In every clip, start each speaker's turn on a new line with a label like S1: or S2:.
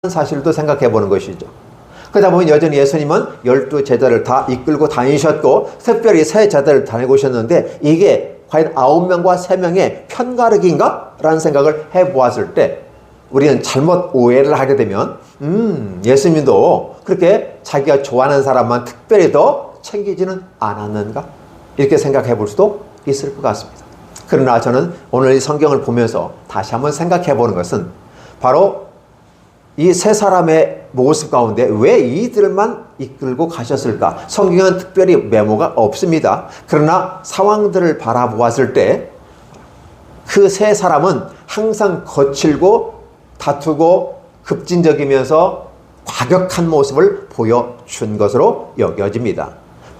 S1: 사실도 생각해 보는 것이죠. 그러다 보면 여전히 예수님은 12제자를 다 이끌고 다니셨고 특별히 세 제자를 다니고 오셨는데 이게 과연 9명과 3명의 편가르기인가? 라는 생각을 해보았을 때 우리는 잘못 오해를 하게 되면 예수님도 그렇게 자기가 좋아하는 사람만 특별히 더 챙기지는 않았는가? 이렇게 생각해 볼 수도 있을 것 같습니다. 그러나 저는 오늘 이 성경을 보면서 다시 한번 생각해 보는 것은 바로 이 세 사람의 모습 가운데 왜 이들만 이끌고 가셨을까? 성경은 특별히 메모가 없습니다. 그러나 상황들을 바라보았을 때 그 세 사람은 항상 거칠고 다투고 급진적이면서 과격한 모습을 보여준 것으로 여겨집니다.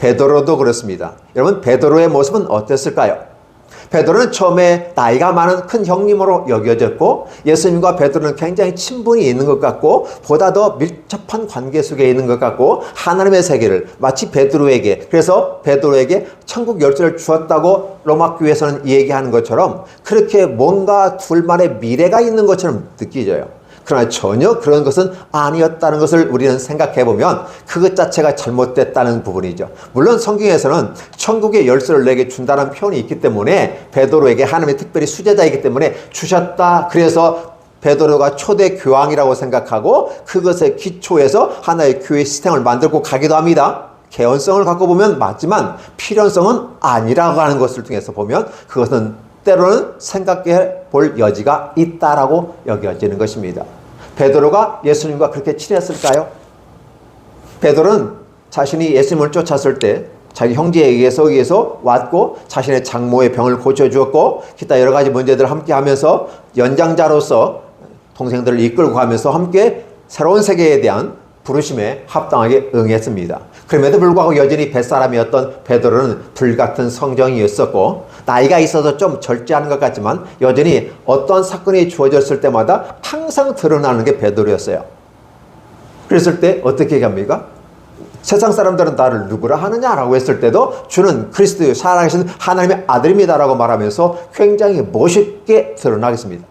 S1: 베드로도 그렇습니다. 여러분, 베드로의 모습은 어땠을까요? 베드로는 처음에 나이가 많은 큰 형님으로 여겨졌고 예수님과 베드로는 굉장히 친분이 있는 것 같고 보다 더 밀접한 관계 속에 있는 것 같고 하나님의 세계를 마치 베드로에게, 그래서 베드로에게 천국 열쇠를 주었다고 로마 교회에서는 얘기하는 것처럼 그렇게 뭔가 둘만의 미래가 있는 것처럼 느껴져요. 그러나 전혀 그런 것은 아니었다는 것을 우리는 생각해 보면 그것 자체가 잘못됐다는 부분이죠. 물론 성경에서는 천국의 열쇠를 내게 준다는 표현이 있기 때문에 베드로에게 하나님의 특별히 수제자이기 때문에 주셨다. 그래서 베드로가 초대 교황이라고 생각하고 그것의 기초에서 하나의 교회 시스템을 만들고 가기도 합니다. 개연성을 갖고 보면 맞지만 필연성은 아니라고 하는 것을 통해서 보면 그것은 때로는 생각해 볼 여지가 있다라고 여겨지는 것입니다. 베드로가 예수님과 그렇게 친했을까요? 베드로는 자신이 예수님을 쫓았을 때 자기 형제에게 의해서 왔고 자신의 장모의 병을 고쳐주었고 기타 여러 가지 문제들을 함께 하면서 연장자로서 동생들을 이끌고 가면서 함께 새로운 세계에 대한 부르심에 합당하게 응했습니다. 그럼에도 불구하고 여전히 뱃사람이었던 베드로는 불같은 성정이었었고 나이가 있어서 좀 절제하는 것 같지만 여전히 어떤 사건이 주어졌을 때마다 항상 드러나는 게 베드로였어요. 그랬을 때 어떻게 합니까? 세상 사람들은 나를 누구라 하느냐라고 했을 때도 주는 그리스도 살아계신 하나님의 아들입니다라고 말하면서 굉장히 멋있게 드러나겠습니다.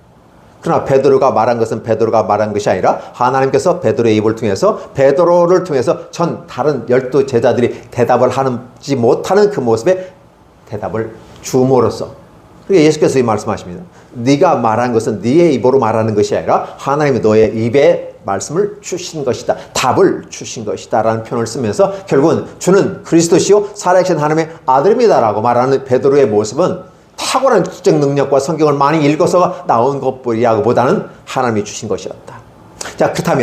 S1: 그러나 베드로가 말한 것은 베드로가 말한 것이 아니라 하나님께서 베드로의 입을 통해서 베드로를 통해서 전 다른 12제자들이 대답을 하지 못하는 그 모습에 대답을 줌으로써 그리고 예수께서 이 말씀하십니다. 네가 말한 것은 네의 입으로 말하는 것이 아니라 하나님이 너의 입에 말씀을 주신 것이다. 답을 주신 것이다 라는 표현을 쓰면서 결국은 주는 그리스도시요 살아계신 하나님의 아들입니다라고 말하는 베드로의 모습은 탁월한 지적 능력과 성경을 많이 읽어서 나온 것보다는 하나님이 주신 것이었다. 자, 그렇다면